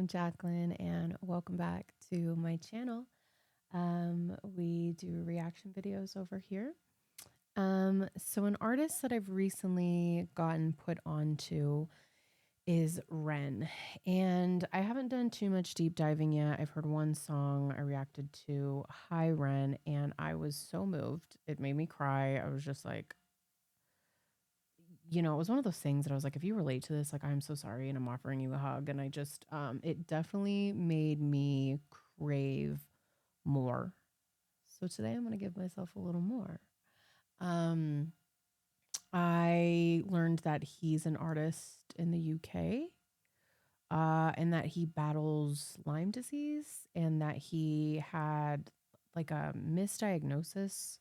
Jacqueline, and welcome back to my channel. We do reaction videos over here. So an artist that I've recently gotten put onto is REN, and I haven't done too much deep diving yet. I've heard one song I reacted to, Hi REN, and I was so moved. It made me cry. I was just like, it was one of those things that I was like, if you relate to this, like, I'm so sorry and I'm offering you a hug. And I just, it definitely made me crave more. So today I'm going to give myself a little more. I learned that he's an artist in the UK, and that he battles Lyme disease, and that he had like a misdiagnosis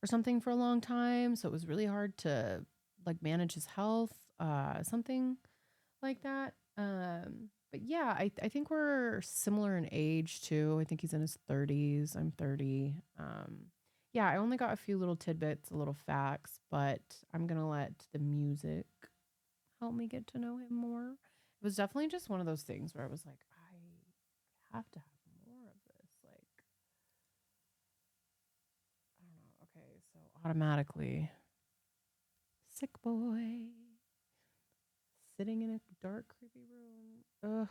or something for a long time. So it was really hard to like manage his health, something like that. But yeah, I think we're similar in age too. I think he's in his 30s. I'm 30. Yeah, I only got a few little tidbits, a little facts, but I'm going to let the music help me get to know him more. It was definitely just one of those things where I was like, I have to have more of this. Like, I don't know. Okay, so automatically, Sick Boi, sitting in a dark, creepy room. Ugh.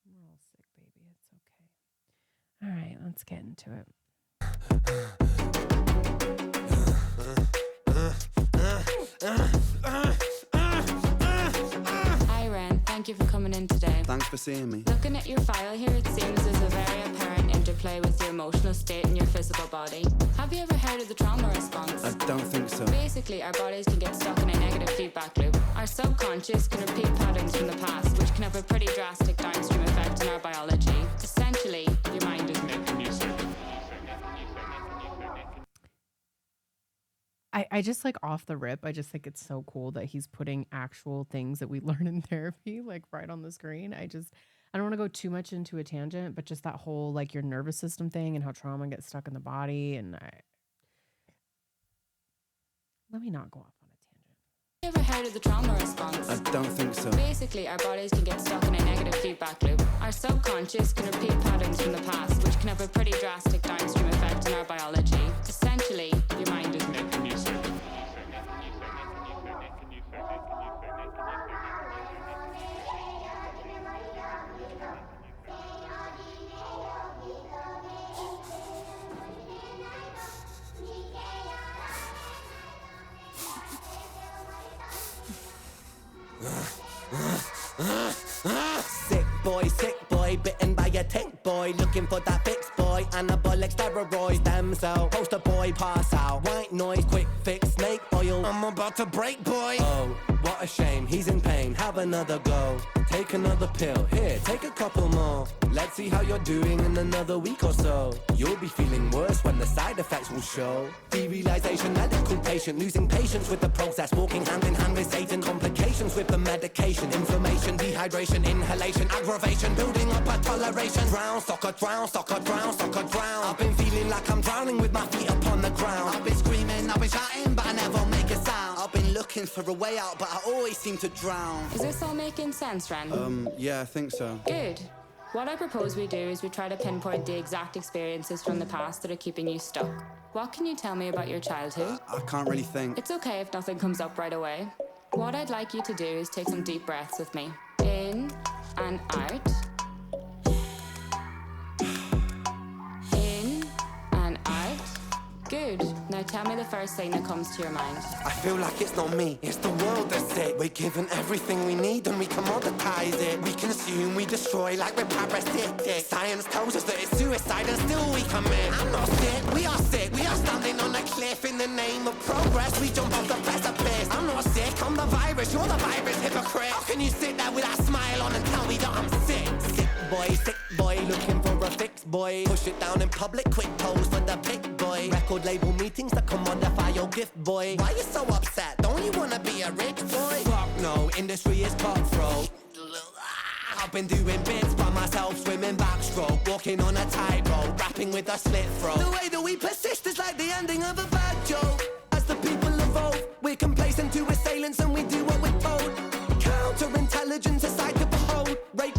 We're all sick, baby. It's okay. All right, let's get into it. Hi Ren, thank you for coming in today. Thanks for seeing me. Looking at your file here, it seems there's a very apparent interplay with your emotional state and your physical body. Have you ever heard of the trauma response? I don't think so. Basically, our bodies can get stuck in a negative feedback loop. Our subconscious can repeat patterns from the past, which can have a pretty drastic downstream effect on our biology. Essentially, your mind is making you sick. I just like off the rip, I just think it's so cool that he's putting actual things that we learn in therapy like right on the screen. I don't want to go too much into a tangent, but just that whole like your nervous system thing and how trauma gets stuck in the body. And let me not go off on a tangent. You ever heard of the trauma response? I don't think so. Basically, our bodies can get stuck in a negative feedback loop. Our subconscious can repeat patterns from the past, which can have a pretty drastic downstream effect on our biology. Essentially, your mind is making you sick. Sick boy, bitten by a tick boy, looking for that fix boy, anabolic steroids, stem cell, poster boy, pass out, white noise, quick fix, snake oil, I'm about to break boy. Oh, what a shame, he's in pain, have another go, take another pill, here, take a couple more, let's see how you're doing in another week or so, you'll be feeling worse when the side effects will show, derealization, medical patient, losing patience with the process, walking hand in hand with Satan, complications with the medication, inflammation, dehydration, inhalation, aggravation, building up a toleration, drown, soccer, drown, soccer, drown, soccer, drown, I've been feeling like I'm drowning with my feet upon the ground, I've been screaming, I've been shouting, but I never make a sound, I've been looking for a way out, but I always seem to drown. Is this all making sense, Ren? Yeah, I think so. Good. What I propose we do is we try to pinpoint the exact experiences from the past that are keeping you stuck. What can you tell me about your childhood? I can't really think. It's okay if nothing comes up right away. What I'd like you to do is take some deep breaths with me. In and out. In and out. Good. Now tell me the first thing that comes to your mind. I feel like it's not me, it's the world that's sick. We're given everything we need and we commoditize it. We consume, we destroy like we're parasitic. Science tells us that it's suicide and still we commit. I'm not sick, we are sick. We are standing on a cliff in the name of progress. We jump off the precipice. I'm not sick, I'm the virus, you're the virus, hypocrite. How can you sit there with that smile on and tell me that I'm sick? Sick boy, looking for a fix boy. Push it down in public, quick pose for the pick boy. Record label meetings that commodify your gift boy. Why you so upset? Don't you wanna be a rich boy? Fuck no, industry is cutthroat. I've been doing bits by myself, swimming backstroke, walking on a tightrope, rapping with a slit throat. The way that we persist is like the ending of a bad joke. As the people evolve, we're complacent to assailants and we do what we're told. Counterintelligence, a sight to behold. Rape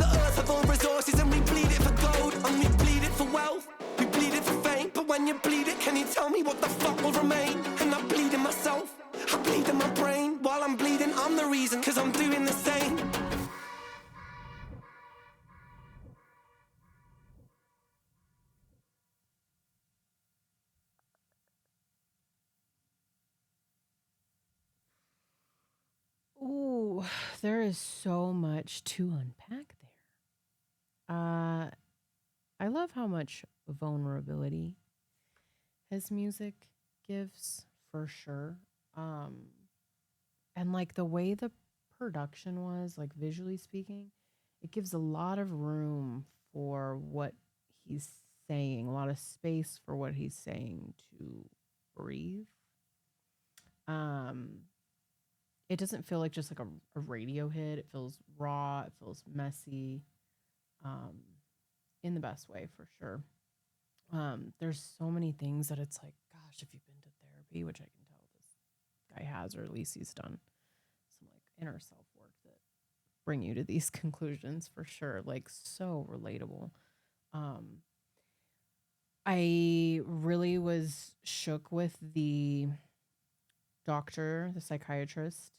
there is so much to unpack there. I love how much vulnerability his music gives for sure. Um, and like the way the production was, like visually speaking, it gives a lot of room for what he's saying, a lot of space for what he's saying to breathe. Um, it doesn't feel like just like a radio hit. It feels raw. It feels messy. Um, in the best way for sure. There's so many things that it's like, gosh, if you've been to therapy, which I can tell this guy has, or at least he's done some like inner self work that bring you to these conclusions for sure. Like so relatable. Um, I really was shook with the doctor, the psychiatrist,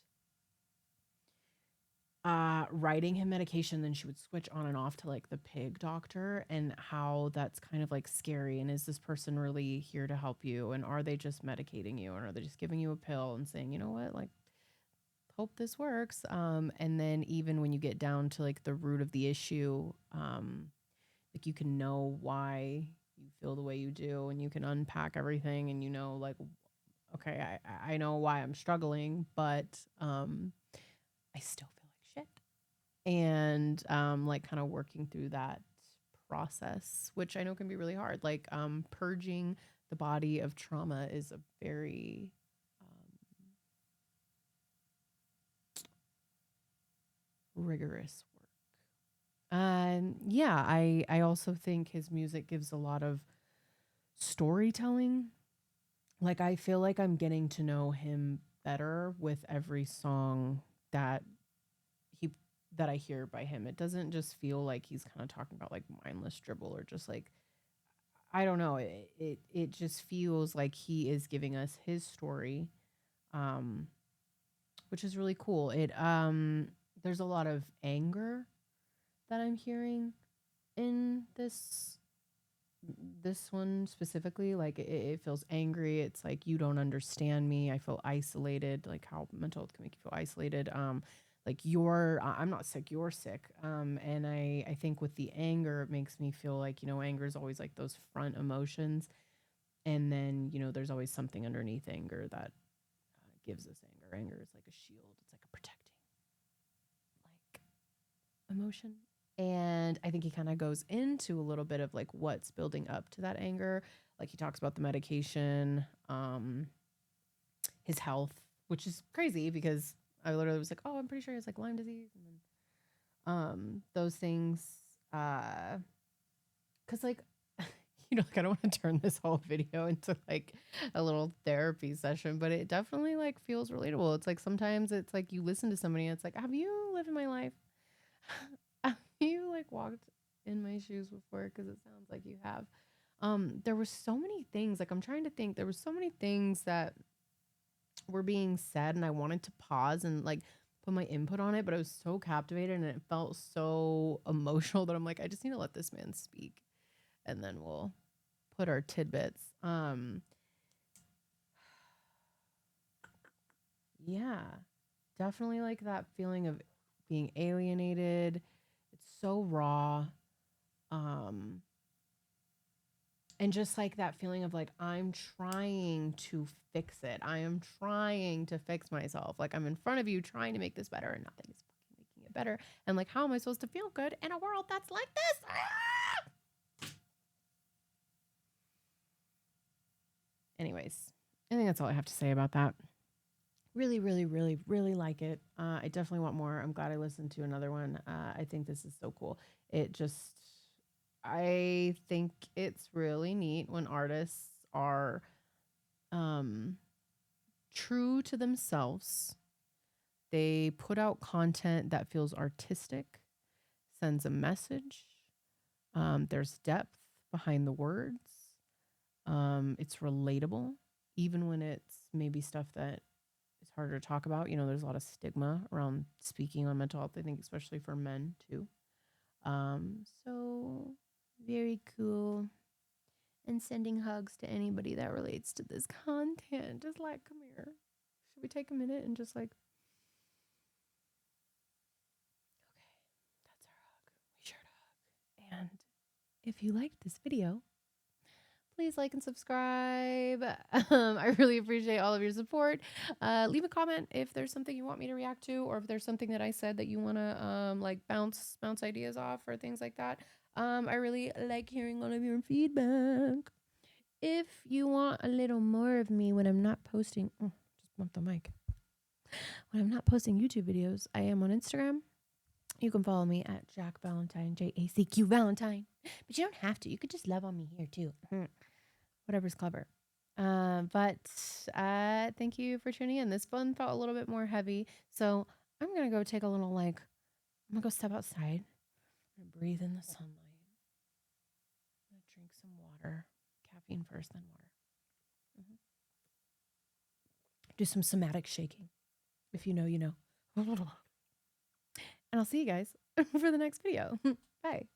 writing him medication, then she would switch on and off to like the pig doctor, and how that's kind of like scary. And is this person really here to help you? And are they just medicating you? And are they just giving you a pill and saying, you know what, like, hope this works? And then even when you get down to like the root of the issue, like you can know why you feel the way you do, and you can unpack everything, and you know, like, okay, I know why I'm struggling, but I still feel like shit. And like kind of working through that process, which I know can be really hard. Like purging the body of trauma is a very rigorous work. And yeah, I also think his music gives a lot of storytelling. Like I feel like I'm getting to know him better with every song that he that I hear by him. It doesn't just feel like he's kind of talking about like mindless dribble, or just like, I don't know. It just feels like he is giving us his story, um, which is really cool. It there's a lot of anger that I'm hearing in this one specifically. Like it feels angry. It's like, you don't understand me. I feel isolated. Like how mental health can make you feel isolated. Like I'm not sick, you're sick. And I think with the anger, it makes me feel like, you know, anger is always like those front emotions, and then, you know, there's always something underneath anger that gives us anger. Anger is like a shield. It's like a protecting like emotion. And I think he kind of goes into a little bit of like what's building up to that anger. Like he talks about the medication, his health, which is crazy because I literally was like, oh, I'm pretty sure he has like Lyme disease. And then those things, because like, you know, like I don't want to turn this whole video into like a little therapy session, but it definitely like feels relatable. It's like sometimes it's like you listen to somebody and it's like, have you lived my life? Have you like walked in my shoes before? Because it sounds like you have. There were so many things, like I'm trying to think, there were so many things that were being said, and I wanted to pause and like put my input on it, but I was so captivated and it felt so emotional that I'm like, I just need to let this man speak, and then we'll put our tidbits. Yeah, definitely like that feeling of being alienated. It's so raw. Um, and just like that feeling of like, I'm trying to fix it. I am trying to fix myself. Like I'm in front of you trying to make this better, and nothing is fucking making it better. And like, how am I supposed to feel good in a world that's like this? Anyways, I think that's all I have to say about that. Really, really, really, really like it. I definitely want more. I'm glad I listened to another one. I think this is so cool. I think it's really neat when artists are um, true to themselves. They put out content that feels artistic, sends a message. There's depth behind the words. It's relatable, even when it's maybe stuff that is harder to talk about. You know, there's a lot of stigma around speaking on mental health, I think, especially for men too. So very cool. And sending hugs to anybody that relates to this content. Just like, come here. Should we take a minute and just like if you liked this video, please like and subscribe. I really appreciate all of your support. Leave a comment if there's something you want me to react to, or if there's something that I said that you want to like bounce ideas off or things like that. I really like hearing all of your feedback. If you want a little more of me when I'm not posting, just bump the mic. When I'm not posting YouTube videos, I am on Instagram. You can follow me at Jack Valentine, JACQ Valentine. But you don't have to. You could just love on me here too. Whatever's clever. But thank you for tuning in. This one felt a little bit more heavy. So I'm going to go take a little, I'm going to go step outside. I'm going to breathe in the sunlight. I'm going to drink some water. Caffeine first, then water. Do some somatic shaking. If you know, you know. And I'll see you guys for the next video. Bye.